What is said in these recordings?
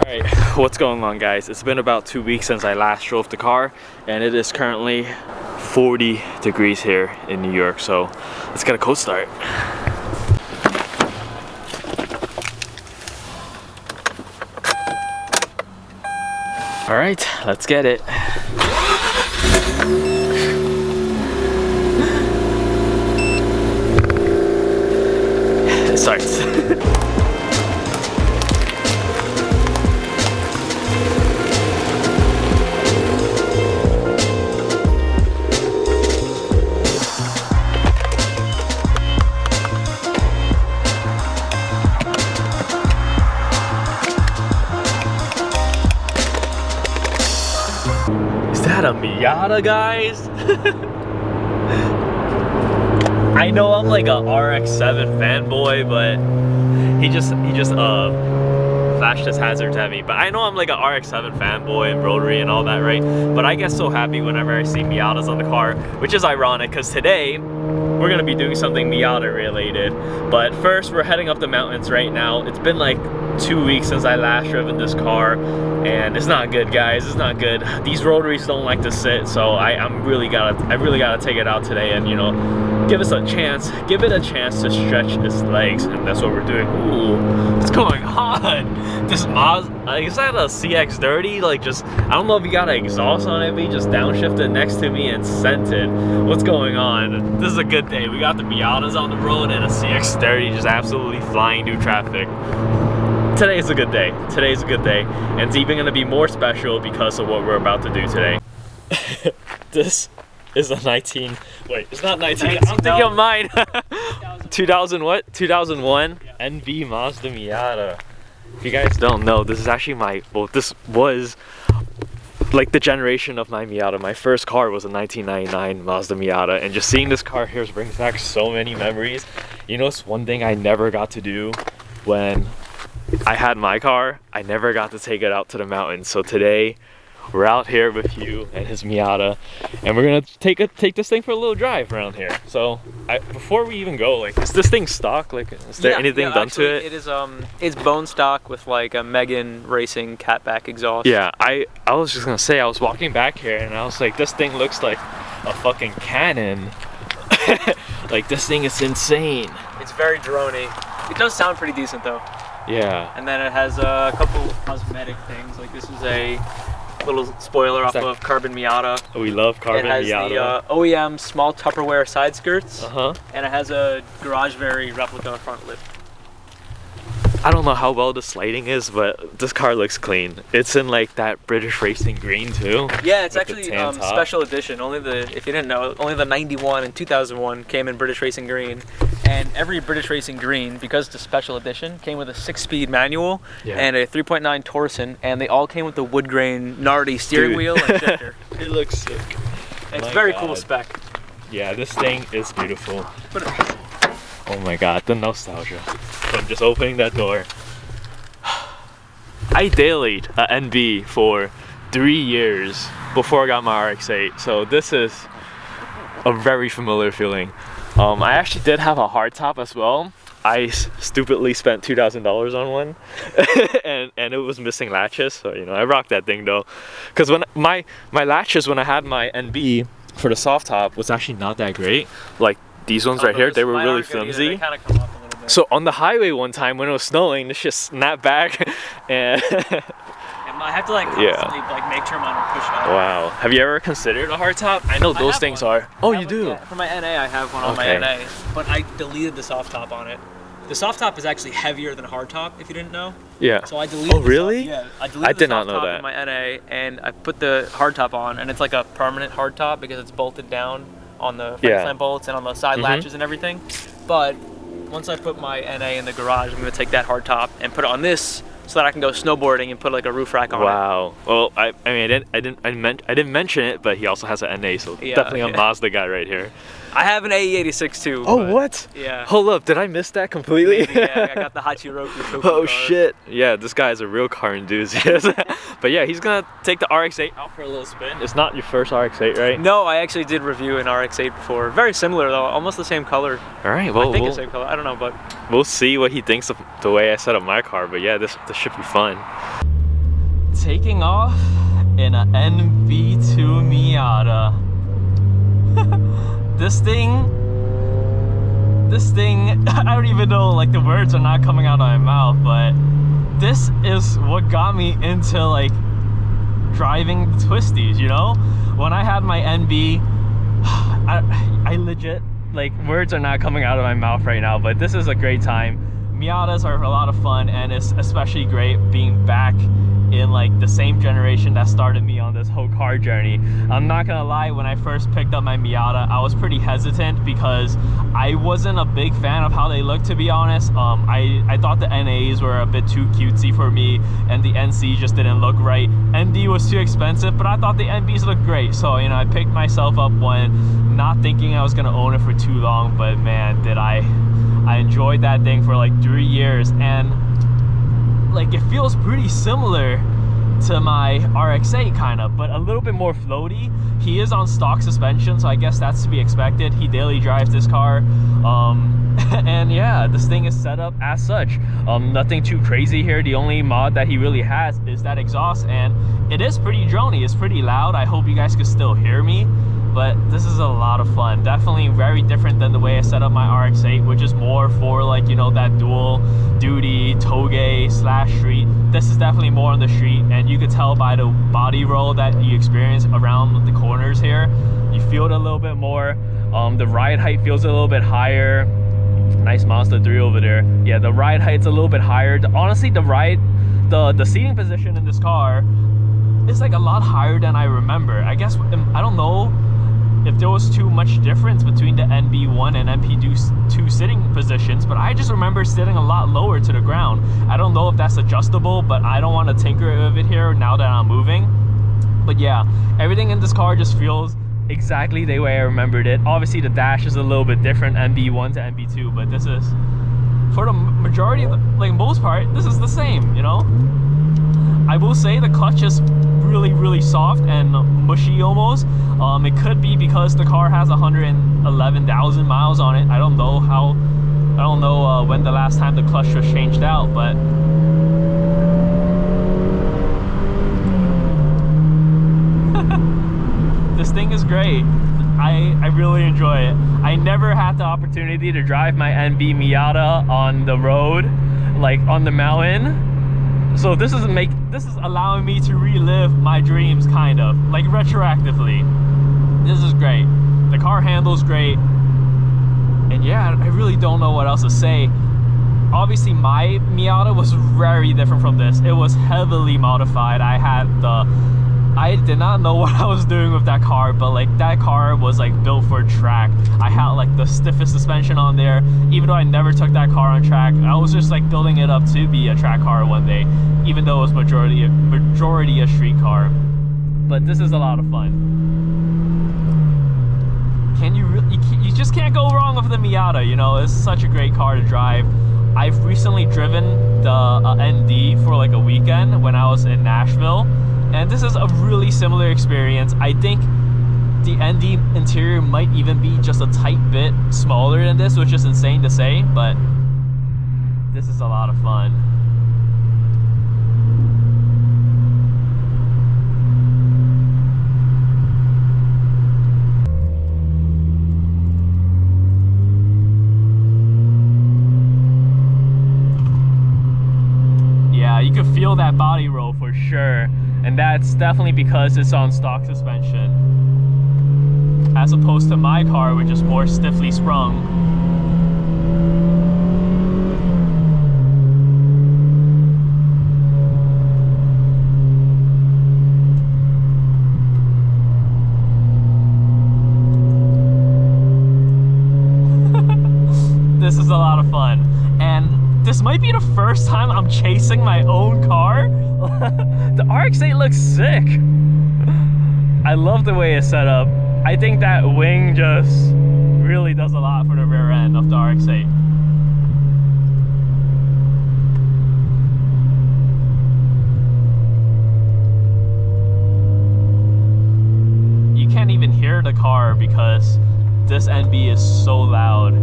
Alright, what's going on guys? It's been about 2 weeks since I last drove the car and it is currently 40 degrees here in New York, so let's get a cold start. Alright, let's get it. It starts. Is that a Miata, guys? I know I'm like a Rx8 fanboy, but he just flashed his hazards at me. But I know I'm like a Rx8 fanboy and rotary and all that, right? But I get so happy whenever I see Miatas on the car, which is ironic because today we're gonna be doing something Miata related. But first, we're heading up the mountains right now. It's been like 2 weeks since I last driven this car, and it's not good, guys. It's not good. These rotaries don't like to sit, so I really gotta take it out today and, you know, give it a chance to stretch its legs, and that's what we're doing. Ooh, what's going on? This Mazda, is that a CX-30? Like, just, I don't know if you got an exhaust on it, but he just downshifted next to me and sent it. What's going on? This is a good day. We got the Miatas on the road and a CX-30 just absolutely flying through traffic. Today is a good day. Today's a good day, and it's even gonna be more special because of what we're about to do today. This is a 19. Wait, it's not 19. I'm thinking of mine. 2000 what? 2001 NB Mazda Miata. If you guys don't know, this is actually my, well, this was like the generation of my Miata. My first car was a 1999 Mazda Miata, and just seeing this car here brings back so many memories. You know, it's one thing I never got to do when I had my car. I never got to take it out to the mountains. So today we're out here with you and his Miata, and we're gonna take this thing for a little drive around here. So before we even go, like, is this thing stock? Like, is there anything done to it? It is it's bone stock with like a Megan Racing catback exhaust. Yeah, I was just gonna say, I was walking back here and I was like, this thing looks like a fucking cannon. Like, this thing is insane. It's very droney. It does sound pretty decent though. Yeah. And then it has a couple cosmetic things. Like, this is a little spoiler off of Carbon Miata. We love Carbon Miata. It has the OEM small Tupperware side skirts. Uh-huh. And it has a Garage Very replica front lip. I don't know how well the sliding is, but this car looks clean. It's in like that British Racing green too. Yeah, it's actually special edition. Only the, if you didn't know, only the 91 and 2001 came in British Racing green. And every British Racing green, because it's a special edition, came with a 6-speed manual and a 3.9 Torsen, and they all came with the wood grain Nardi steering wheel and shifter. It looks sick. It's very cool spec. Yeah, this thing is beautiful. Oh my god, the nostalgia. I'm just opening that door. I dailied a NB for 3 years before I got my Rx8, so this is a very familiar feeling. I actually did have a hardtop as well. I stupidly spent $2,000 on one, and it was missing latches. So, you know, I rocked that thing though, because when my latches when I had my NB for the soft top was actually not that great. Like these ones right here, they were really flimsy. They kind of come up a little bit. So on the highway one time when it was snowing, this just snapped back, and I have to like constantly like make sure mine will push up. Wow. Have you ever considered a hardtop? I know those things are. Oh, you do? For my NA, I have one on my NA, but I deleted the soft top on it. The soft top is actually heavier than a hard top, if you didn't know. Yeah. So I deleted. Oh, really? I deleted the soft top in my NA, and I put the hard top on, and it's like a permanent hard top because it's bolted down on the fence lamp bolts and on the side latches and everything. But once I put my NA in the garage, I'm gonna take that hard top and put it on this, so that I can go snowboarding and put like a roof rack on it. Wow. Well, I mean, I didn't mention it, but he also has an NA, so definitely a Mazda guy right here. I have an AE86 too. Oh, what? Yeah. Hold up, did I miss that completely? Maybe, yeah, I got the Hachiroku. Oh shit. Yeah, this guy is a real car enthusiast. But yeah, he's gonna take the Rx8 out for a little spin. It's not your first Rx8, right? No, I actually did review an Rx8 before. Very similar though, almost the same color. All right, well, I think the same color. I don't know, but we'll see what he thinks of the way I set up my car. But yeah, this should be fun. Taking off in an NB2 Miata. This thing, I don't even know, like the words are not coming out of my mouth, but this is what got me into like driving the twisties, you know? When I had my NB, I legit, like, words are not coming out of my mouth right now, but this is a great time. Miatas are a lot of fun, and it's especially great being back in like the same generation that started me on this whole car journey. I'm not gonna lie, when I first picked up my Miata, I was pretty hesitant because I wasn't a big fan of how they looked, to be honest. I thought the NAs were a bit too cutesy for me, and the NC just didn't look right. ND was too expensive, but I thought the NBs looked great, so you know, I picked myself up one, not thinking I was gonna own it for too long, but man, did I enjoyed that thing for like 3 years, and like it feels pretty similar to my Rx8 kind of, but a little bit more floaty. He is on stock suspension, so I guess that's to be expected. He daily drives this car, and yeah, this thing is set up as such. Nothing too crazy here. The only mod that he really has is that exhaust, and it is pretty droney. It's pretty loud. I hope you guys can still hear me, but this is a lot of fun. Definitely very different than the way I set up my Rx8, which is more for like, you know, that dual duty toge / street. This is definitely more on the street, and you could tell by the body roll that you experience around the corners here. You feel it a little bit more. The ride height feels a little bit higher. Nice Mazda 3 over there. Yeah, the ride height's a little bit higher. Honestly, the seating position in this car is like a lot higher than I remember. I guess, I don't know if there was too much difference between the NB1 and NB2 sitting positions, but I just remember sitting a lot lower to the ground. I don't know if that's adjustable, but I don't want to tinker with it here now that I'm moving. But yeah, everything in this car just feels exactly the way I remembered it. Obviously the dash is a little bit different, NB1 to NB2, but this is, for the majority of the, like most part, this is the same, you know? I will say the clutch is really soft and mushy almost. It could be because the car has 111,000 miles on it. I don't know when the last time the clutch was changed out, but this thing is great. I really enjoy it. I never had the opportunity to drive my NB Miata on the road, like on the mountain. So this is allowing me to relive my dreams, kind of, like retroactively. This is great. The car handles great. And yeah, I really don't know what else to say. Obviously my Miata was very different from this. It was heavily modified. I did not know what I was doing with that car, but like that car was like built for track. I had like the stiffest suspension on there. Even though I never took that car on track, I was just like building it up to be a track car one day, even though it was majority a street car. But this is a lot of fun. You just can't go wrong with the Miata, you know? It's such a great car to drive. I've recently driven the ND for like a weekend when I was in Nashville, and this is a really similar experience. I think the ND interior might even be just a tight bit smaller than this, which is insane to say, but this is a lot of fun. Yeah, you can feel that body roll for sure. And that's definitely because it's on stock suspension, as opposed to my car, which is more stiffly sprung. This is a lot of fun. And this might be the first time I'm chasing my own car. The Rx8 looks sick. I love the way it's set up. I think that wing just really does a lot for the rear end of the Rx8. You can't even hear the car because this NB is so loud.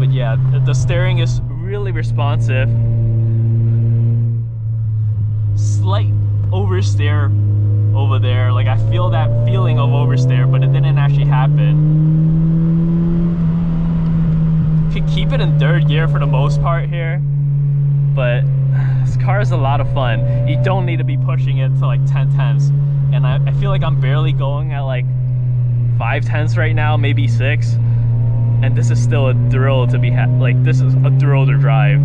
Yeah, the steering is really responsive. Slight oversteer over there, like I feel that feeling of oversteer, but it didn't actually happen. Could keep it in third gear for the most part here, but this car is a lot of fun. You don't need to be pushing it to like 10 tenths, and I feel like I'm barely going at like 5 tenths right now, maybe 6, and this is still a thrill to be like this is a thrill to drive.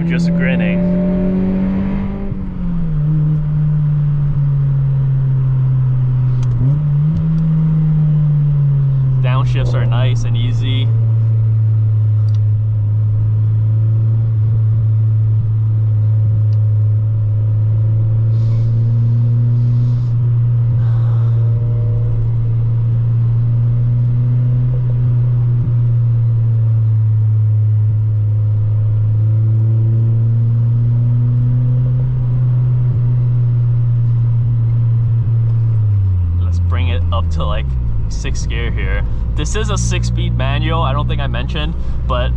Just grinning. Downshifts are nice and easy. Up to like 6th gear here. This is a 6-speed manual. I don't think I mentioned, but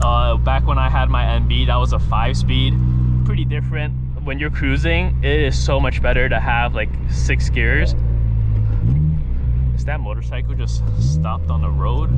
back when I had my NB, that was a 5-speed. Pretty different. When you're cruising, it is so much better to have like 6 gears. Is that motorcycle just stopped on the road?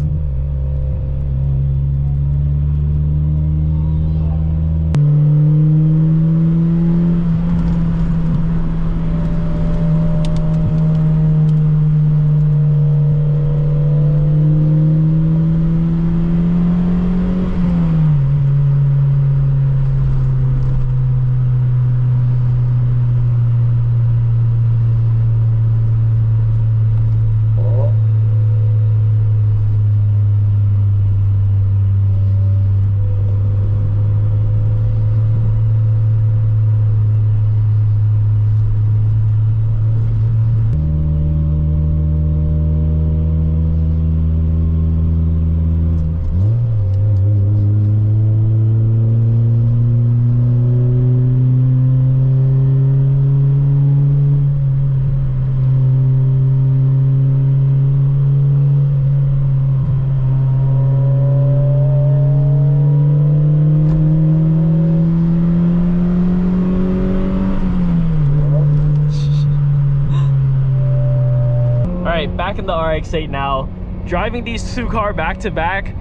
Back in the Rx8 now, driving these two cars back to back.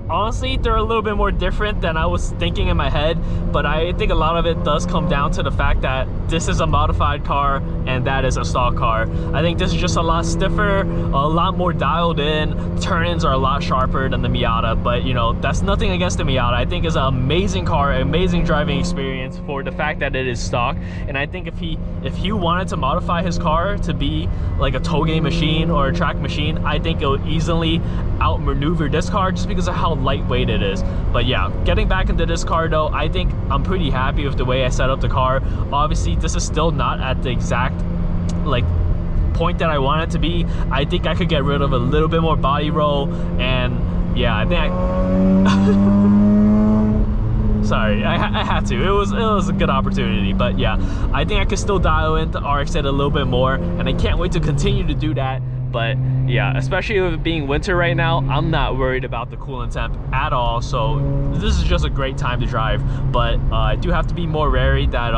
Honestly, they're a little bit more different than I was thinking in my head, but I think a lot of it does come down to the fact that this is a modified car and that is a stock car. I think this is just a lot stiffer, a lot more dialed in. Turn-ins are a lot sharper than the Miata, but you know, that's nothing against the Miata. I think it's an amazing car, amazing driving experience for the fact that it is stock. And I think if he wanted to modify his car to be like a tow-game machine or a track machine, I think it would easily outmaneuver this car just because of how lightweight it is. But yeah, getting back into this car though, I think I'm pretty happy with the way I set up the car. Obviously, this is still not at the exact like point that I want it to be. I think I could get rid of a little bit more body roll, and yeah, I think sorry, I had to. It was a good opportunity, but yeah, I think I could still dial in the Rx8 a little bit more, and I can't wait to continue to do that. But yeah, especially with it being winter right now, I'm not worried about the coolant temp at all. So this is just a great time to drive. But I do have to be more wary that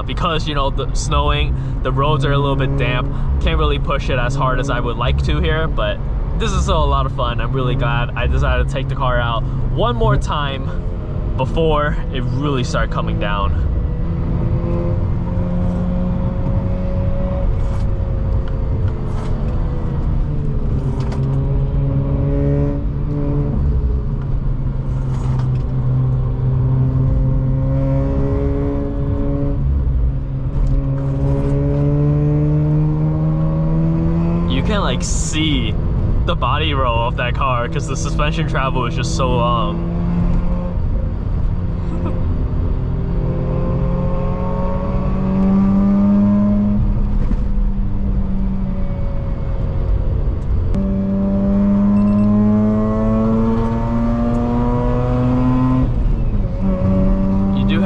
because you know, the snowing, the roads are a little bit damp, can't really push it as hard as I would like to here. But this is still a lot of fun. I'm really glad I decided to take the car out one more time before it really started coming down. Like see the body roll of that car because the suspension travel is just so long.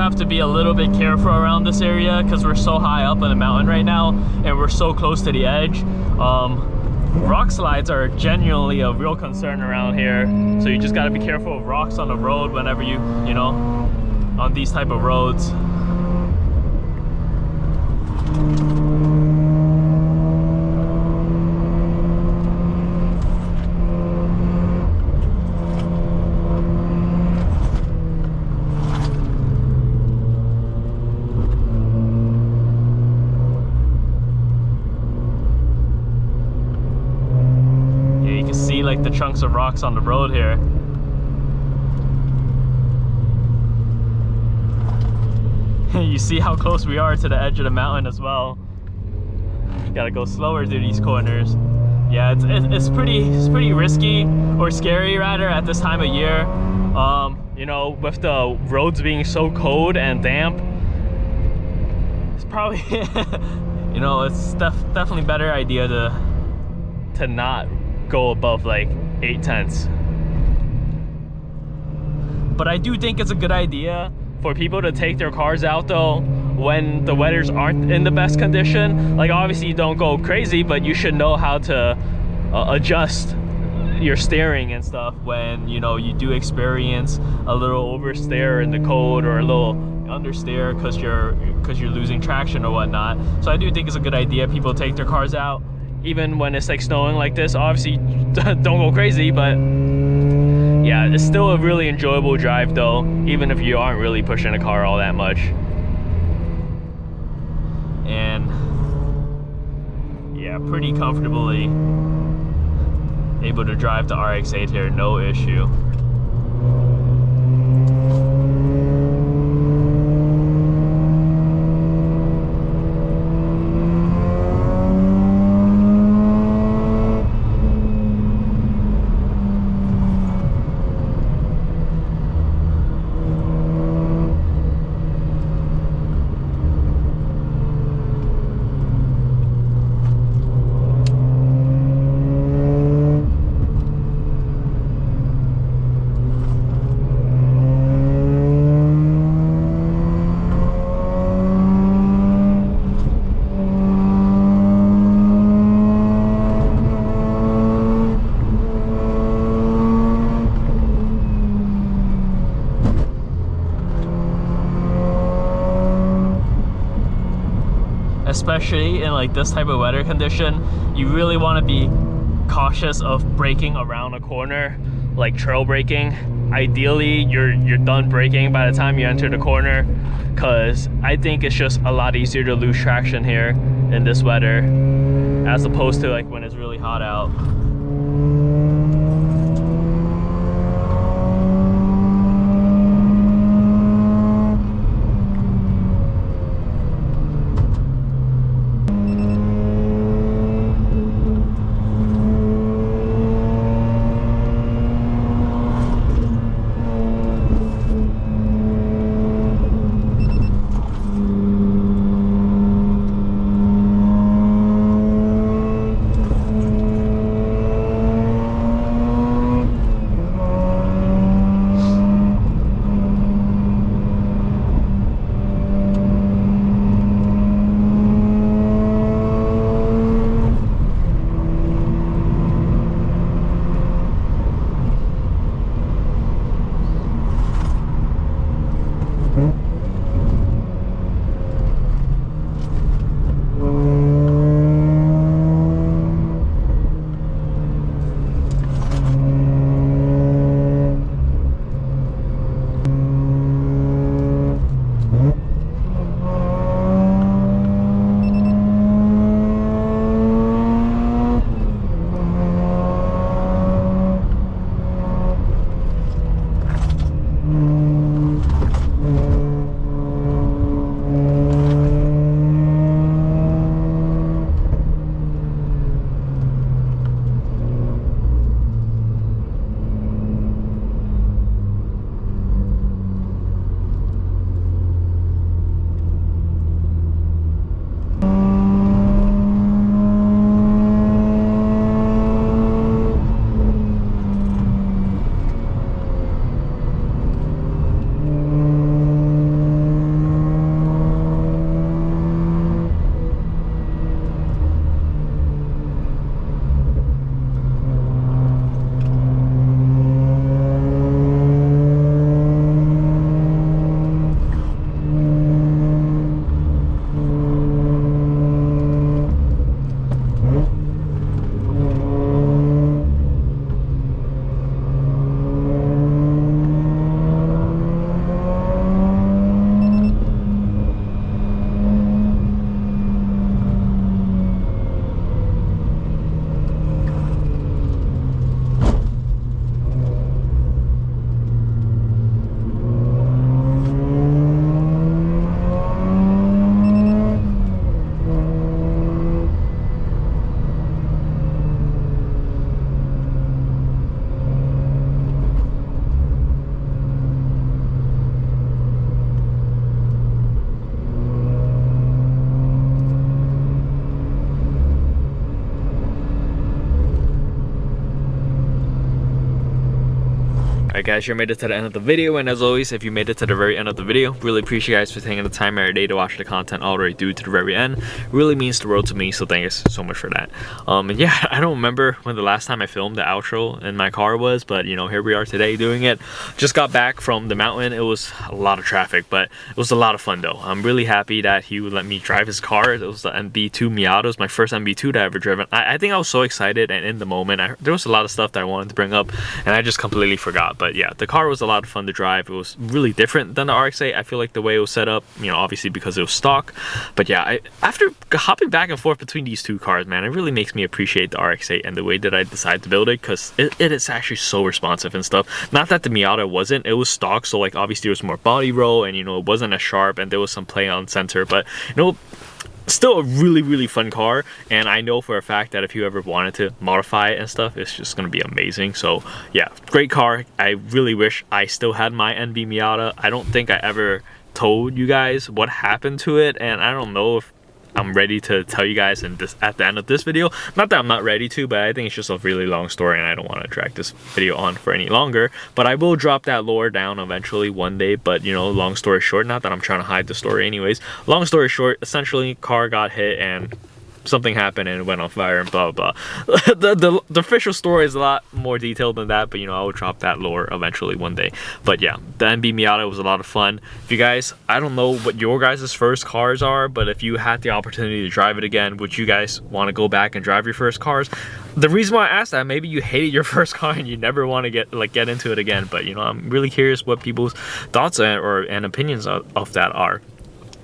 have to be a little bit careful around this area because we're so high up on the mountain right now and we're so close to the edge. Rock slides are genuinely a real concern around here, so you just got to be careful of rocks on the road whenever you know, on these type of roads. Like the chunks of rocks on the road here. You see how close we are to the edge of the mountain as well. Gotta go slower through these corners. Yeah, it's pretty risky, or scary rather, at this time of year. You know, with the roads being so cold and damp, it's probably you know, it's definitely a better idea to not go above like 8 tenths. But I do think it's a good idea for people to take their cars out though when the weathers aren't in the best condition. Like obviously you don't go crazy, but you should know how to adjust your steering and stuff when, you know, you do experience a little oversteer in the cold or a little understeer because you're losing traction or whatnot. So I do think it's a good idea people take their cars out even when it's like snowing like this. Obviously don't go crazy, but yeah, it's still a really enjoyable drive though, even if you aren't really pushing a car all that much. And yeah, pretty comfortably able to drive the Rx8 here, no issue. Especially in like this type of weather condition, you really want to be cautious of braking around a corner, like trail braking. Ideally you're done braking by the time you enter the corner, because I think it's just a lot easier to lose traction here in this weather as opposed to like when it's really hot out. Alright guys, you made it to the end of the video, and as always, if you made it to the very end of the video, really appreciate you guys for taking the time every day to watch the content all the way through to the very end. Really means the world to me, so thank you so much for that. And yeah, I don't remember when the last time I filmed the outro in my car was, but you know, here we are today doing it. Just got back from the mountain. It was a lot of traffic, but it was a lot of fun though. I'm really happy that he would let me drive his car. It was the NB2 Miata. It was my first NB2 that I ever driven. I think I was so excited, and in the moment, there was a lot of stuff that I wanted to bring up, and I just completely forgot. But yeah, the car was a lot of fun to drive. It was really different than the Rx8. I feel like the way it was set up, you know, obviously because it was stock. But yeah, after hopping back and forth between these two cars, man, it really makes me appreciate the Rx8 and the way that I decided to build it, because it is actually so responsive and stuff. Not that the Miata wasn't. It was stock, so like obviously there was more body roll, and you know, it wasn't as sharp, and there was some play on center, but you know, still a really fun car. And I know for a fact that if you ever wanted to modify it and stuff, it's just gonna be amazing. So yeah, great car. I really wish I still had my NB Miata. I don't think I ever told you guys what happened to it, and I don't know if I'm ready to tell you guys at the end of this video. Not that I'm not ready to, but I think it's just a really long story, and I don't want to drag this video on for any longer. But I will drop that lore down eventually one day. But you know, long story short, not that I'm trying to hide the story anyways. Long story short, essentially car got hit and something happened and it went on fire and blah blah blah. the official story is a lot more detailed than that, but you know, I will drop that lore eventually one day. But yeah, the NB Miata was a lot of fun. If you guys, I don't know what your guys' first cars are, but if you had the opportunity to drive it again, would you guys want to go back and drive your first cars? The reason why I asked that, maybe you hated your first car and you never want to get into it again, but you know, I'm really curious what people's thoughts and opinions of that are.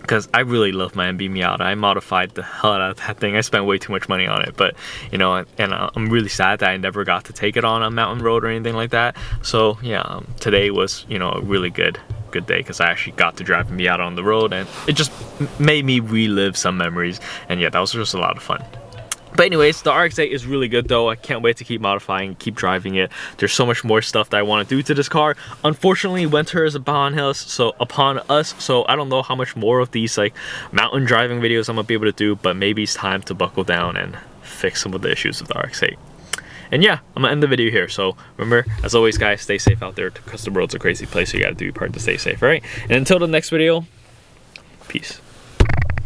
Because I really love my NB Miata. I modified the hell out of that thing. I spent way too much money on it, but you know, and I'm really sad that I never got to take it on a mountain road or anything like that. So yeah, today was, you know, a really good day, because I actually got to drive the Miata on the road, and it just made me relive some memories. And yeah, that was just a lot of fun. But anyways, the Rx8 is really good though. I can't wait to keep modifying, keep driving it. There's so much more stuff that I want to do to this car. Unfortunately, winter is upon us, so I don't know how much more of these like mountain driving videos I'm gonna be able to do, but maybe it's time to buckle down and fix some of the issues with the Rx8. And yeah, I'm gonna end the video here. So remember, as always guys, stay safe out there, because the world's a crazy place, so you gotta do your part to stay safe, right? And until the next video, peace.